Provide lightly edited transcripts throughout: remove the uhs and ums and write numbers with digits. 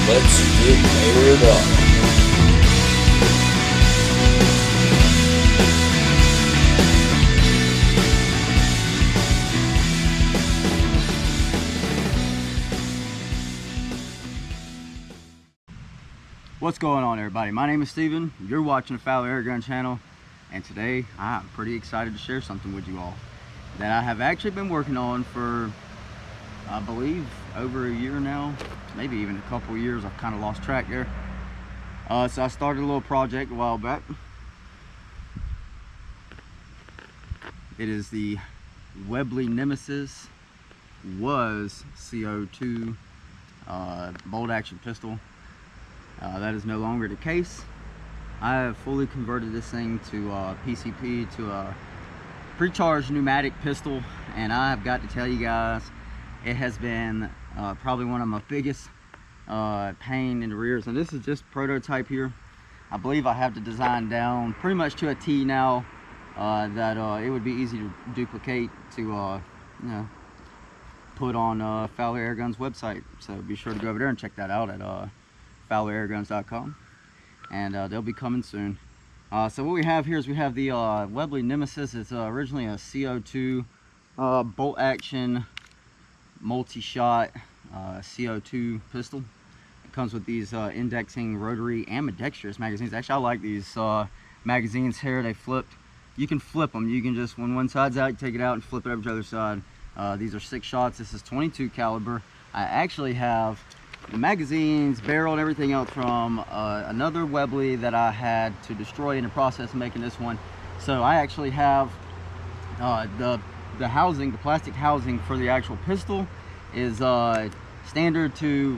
Let's get aired up. What's going on, everybody? My name is Steven. You're watching the Fowler Airgun channel, and today I'm pretty excited to share something with you all that I have actually been working on for, I believe, over a year now, maybe even a couple years. I've kind of lost track there. So I started a little project a while back. It is the Webley Nemesis, was CO2 bolt action pistol. That is no longer the case. I have fully converted this thing to PCP, to a pre-charged pneumatic pistol, and I have got to tell you guys, it has been probably one of my biggest pain in the rears. And this is just prototype here. I believe I have the design down pretty much to a T now, that it would be easy to duplicate to you know, put on Fowler Airgun's website. So be sure to go over there and check that out at FowlerAirguns.com, and they'll be coming soon. So what we have here is we have the Webley Nemesis. It's originally a CO2 bolt action multi-shot CO2 pistol. It comes with these indexing rotary ambidextrous magazines. Actually, I like these magazines here. They flipped. You can flip them. You can just, when one side's out, you take it out and flip it over to the other side. These are 6 shots. This is 22 caliber. I actually have the magazines, barrel, and everything else from another Webley that I had to destroy in the process of making this one. So I actually have the housing, the plastic housing for the actual pistol is standard to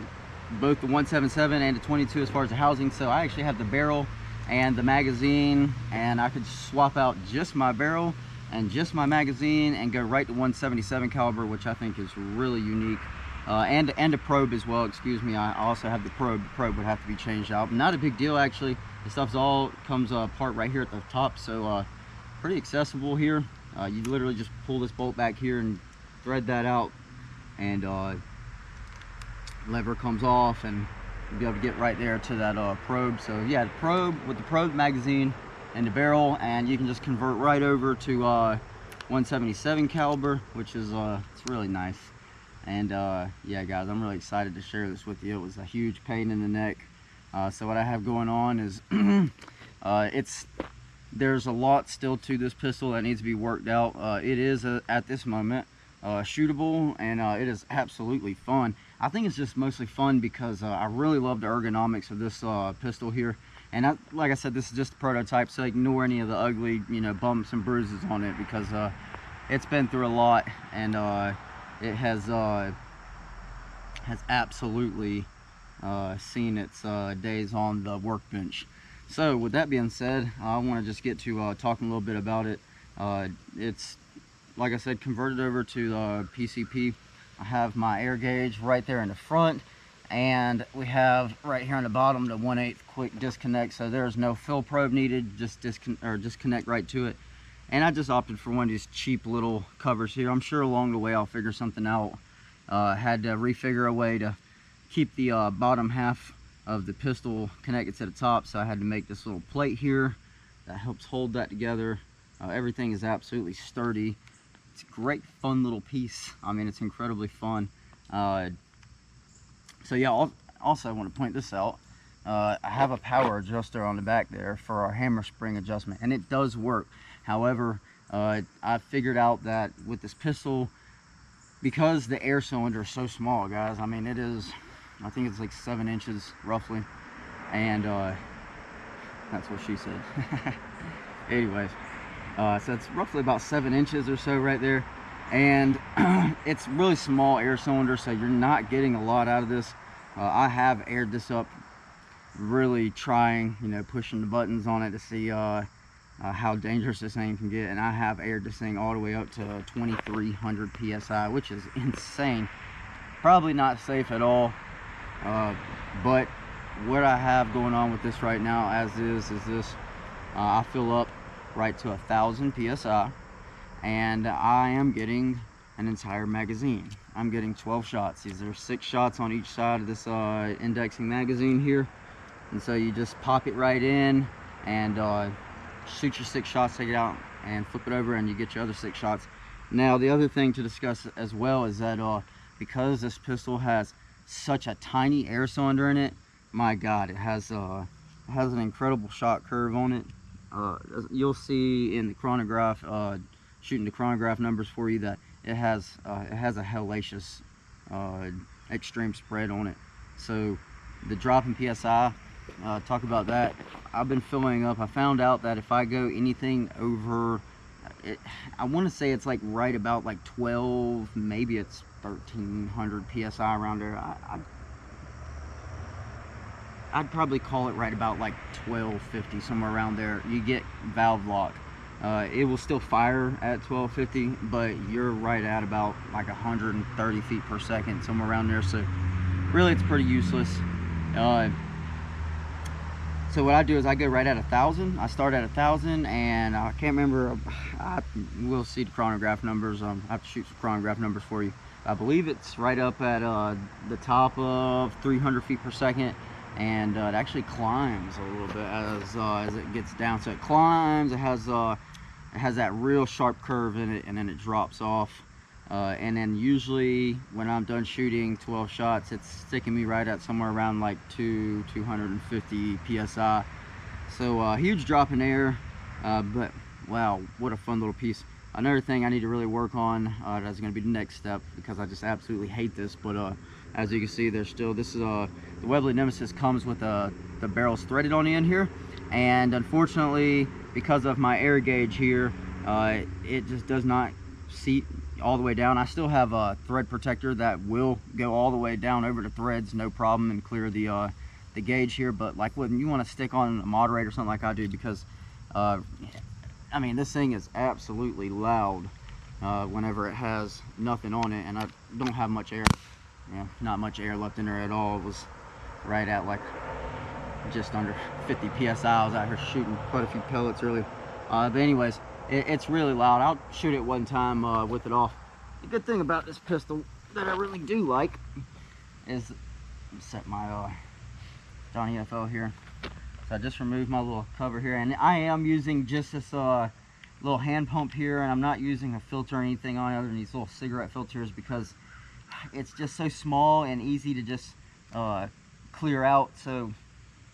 both the 177 and the 22 as far as the housing. So I actually have the barrel and the magazine, and I could swap out just my barrel and just my magazine and go right to 177 caliber, which I think is really unique. And a probe as well, excuse me. I also have the probe. The probe would have to be changed out. Not a big deal, actually. The stuff's all comes apart right here at the top, so pretty accessible here. You literally just pull this bolt back here and thread that out, and lever comes off, and you'll be able to get right there to that probe. So yeah, the probe with the probe magazine and the barrel, and you can just convert right over to 177 caliber, which is it's really nice. And yeah, guys, I'm really excited to share this with you. It was a huge pain in the neck. So what I have going on is there's a lot still to this pistol that needs to be worked out. It is at this moment shootable, and it is absolutely fun. I think it's just mostly fun because I really love the ergonomics of this pistol here. And like I said, this is just a prototype, so ignore any of the ugly, you know, bumps and bruises on it, because it's been through a lot, and it has absolutely seen its days on the workbench. So with that being said, I want to just get to talking a little bit about it. It's, like I said, converted over to PCP. I have my air gauge right there in the front, and we have right here on the bottom the 1/8 quick disconnect, so there's no fill probe needed. Just disconnect right to it. And I just opted for one of these cheap little covers here. I'm sure along the way I'll figure something out. Had to refigure a way to keep the bottom half of the pistol connected to the top, so I had to make this little plate here that helps hold that together. Everything is absolutely sturdy. It's a great, fun little piece. I mean, it's incredibly fun. So yeah, also I want to point this out. I have a power adjuster on the back there for our hammer spring adjustment, and it does work. However, I figured out that with this pistol, because the air cylinder is so small, guys, I mean, it is, I think it's like 7 inches roughly, and that's what she said. Anyways, so it's roughly about 7 inches or so right there, and it's really small air cylinder, so you're not getting a lot out of this. I have aired this up, really trying, you know, pushing the buttons on it to see how dangerous this thing can get, and I have aired this thing all the way up to 2300 psi, which is insane. Probably not safe at all, but what I have going on with this right now as is this, I fill up right to 1000 psi, and I am getting an entire magazine. I'm getting 12 shots. These are 6 shots on each side of this indexing magazine here, and so you just pop it right in and shoot your 6 shots, take it out and flip it over, and you get your other 6 shots. Now the other thing to discuss as well is that because this pistol has such a tiny air cylinder in it, my god, it has an incredible shot curve on it. You'll see in the chronograph, shooting the chronograph numbers for you, that it has a hellacious extreme spread on it. So the drop in PSI, talk about that. I've been filling up. I found out that if I go anything over, I want to say it's like right about like 12, maybe it's 1300 PSI around there. I'd probably call it right about like 1250, somewhere around there. You get valve lock. It will still fire at 1250, but you're right at about like 130 feet per second, somewhere around there. So really it's pretty useless. So what I do is I go right at 1,000. I start at 1,000, and I can't remember. We'll see the chronograph numbers. I have to shoot some chronograph numbers for you. I believe it's right up at the top of 300 feet per second, and it actually climbs a little bit as it gets down. So it climbs. It has that real sharp curve in it, and then it drops off. And then usually when I'm done shooting 12 shots, it's sticking me right at somewhere around like 250 PSI. So huge drop in air, but wow, what a fun little piece. Another thing I need to really work on, that's going to be the next step, because I just absolutely hate this, but as you can see, there's still, this is the Webley Nemesis comes with the barrels threaded on the end here, and unfortunately, because of my air gauge here, it just does not seat all the way down. I still have a thread protector that will go all the way down over the threads, no problem, and clear the gauge here. But like when you want to stick on a moderator or something like I do, because I mean, this thing is absolutely loud whenever it has nothing on it, and I don't have much air. Yeah, not much air left in there at all. It was right at like just under 50 PSI. I was out here shooting quite a few pellets earlier. But anyways, it's really loud. I'll shoot it one time with it off. The good thing about this pistol that I really do like is, set my Johnny FL here. So I just removed my little cover here, and I am using just this little hand pump here, and I'm not using a filter or anything on it other than these little cigarette filters, because it's just so small and easy to just clear out. So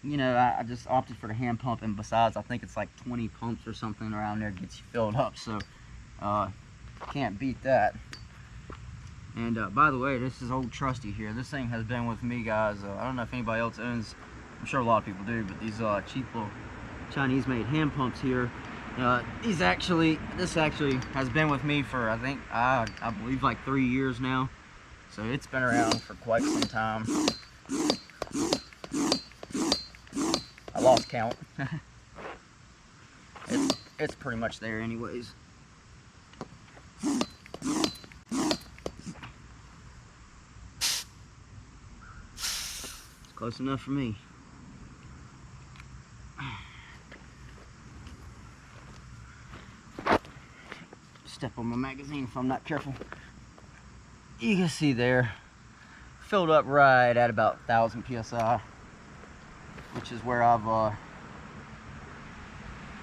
you know, I just opted for the hand pump, and besides, I think it's like 20 pumps or something around there gets you filled up, so can't beat that. And by the way, this is old Trusty here. This thing has been with me, guys. I don't know if anybody else owns, I'm sure a lot of people do, but these cheap little Chinese made hand pumps here, this actually has been with me for, I think, I believe like 3 years now. So it's been around for quite some time. I lost count. It's pretty much there anyways. It's close enough for me. Step on my magazine if I'm not careful. You can see there, filled up right at about 1,000 PSI, which is where I've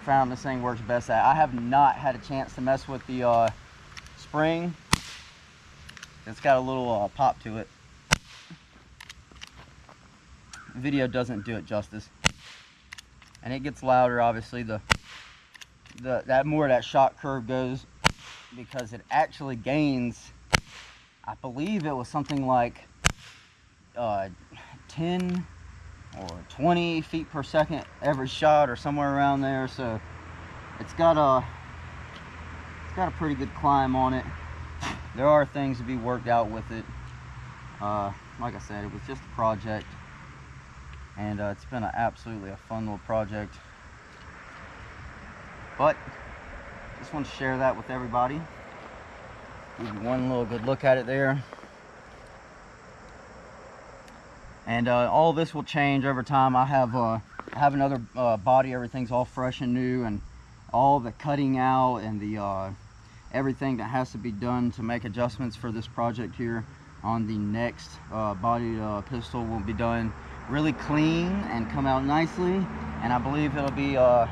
found this thing works best at. I have not had a chance to mess with the spring. It's got a little pop to it. The video doesn't do it justice, and it gets louder. Obviously, that more that shot curve goes, because it actually gains, I believe it was something like 10 or 20 feet per second every shot, or somewhere around there. So it's got a pretty good climb on it. There are things to be worked out with it. Like I said, it was just a project, and it's been absolutely a fun little project. But just want to share that with everybody. Give you one little good look at it there. And all this will change over time. I have another body. Everything's all fresh and new, and all the cutting out and the everything that has to be done to make adjustments for this project here on the next body pistol will be done really clean and come out nicely. And I believe it'll be a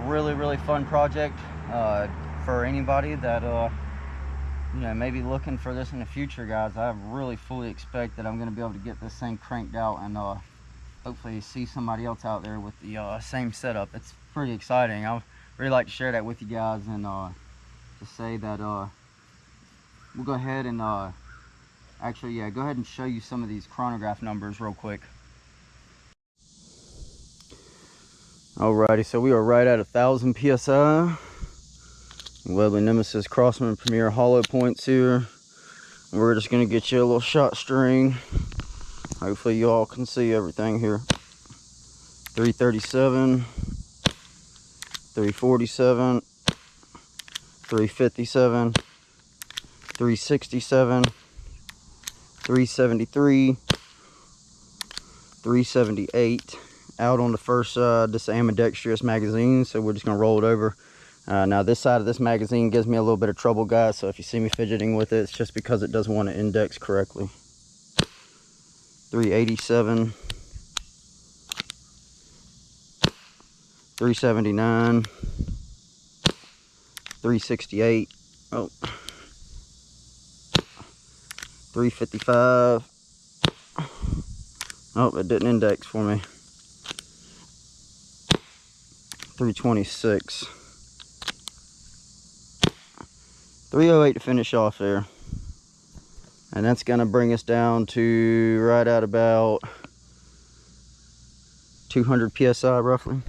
really fun project for anybody that you know, maybe looking for this in the future, guys. I really fully expect that I'm going to be able to get this thing cranked out and hopefully see somebody else out there with the same setup. It's pretty exciting. I really like to share that with you guys, and to say that we'll go ahead and actually, yeah, go ahead and show you some of these chronograph numbers real quick. Alrighty, so we are right at 1,000 psi. Webley Nemesis Crossman Premier hollow points here. We're just gonna get you a little shot string. Hopefully you all can see everything here. 337, 347, 357, 367, 373, 378. Out on the first this ambidextrous magazine, so we're just gonna roll it over. Now this side of this magazine gives me a little bit of trouble, guys, so if you see me fidgeting with it, it's just because it doesn't want to index correctly. 387, 379, 368, 355. Oh, it didn't index for me. 326. 308 to finish off there. And that's going to bring us down to right at about 200 psi roughly.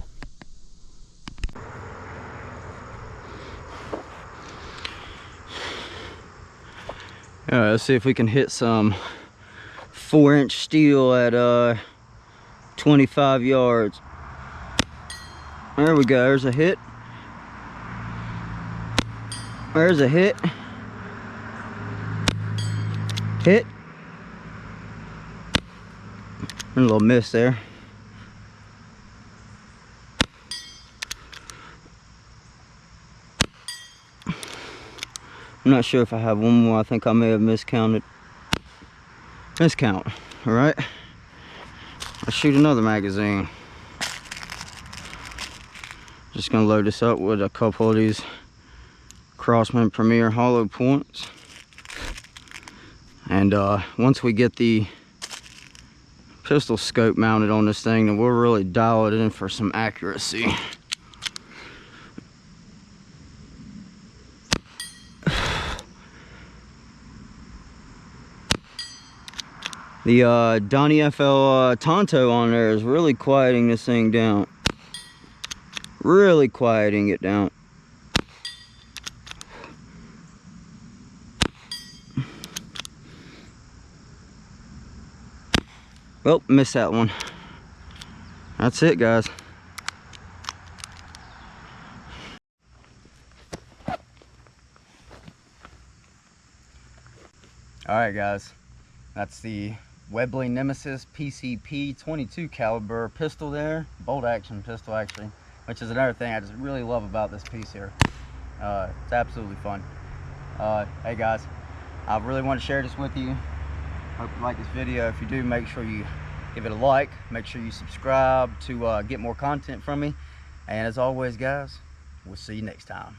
Alright, let's see if we can hit some 4-inch steel at 25 yards. There we go, there's a hit. There's a hit. Hit. A little miss there. I'm not sure if I have one more. I think I may have miscounted. Miscount. Alright. Let's shoot another magazine. Just gonna load this up with a couple of these Crossman Premier hollow points, and once we get the pistol scope mounted on this thing, then we'll really dial it in for some accuracy. The Donnie FL Tonto on there is really quieting this thing down. Really quieting it down. Well, missed that one. That's it, guys. Alright, guys. That's the Webley Nemesis PCP 22 caliber pistol there. Bolt action pistol, actually. Which is another thing I just really love about this piece here. It's absolutely fun. Hey, guys. I really want to share this with you. Hope you like this video. If you do, make sure you give it a like. Make sure you subscribe to get more content from me. And as always, guys, we'll see you next time.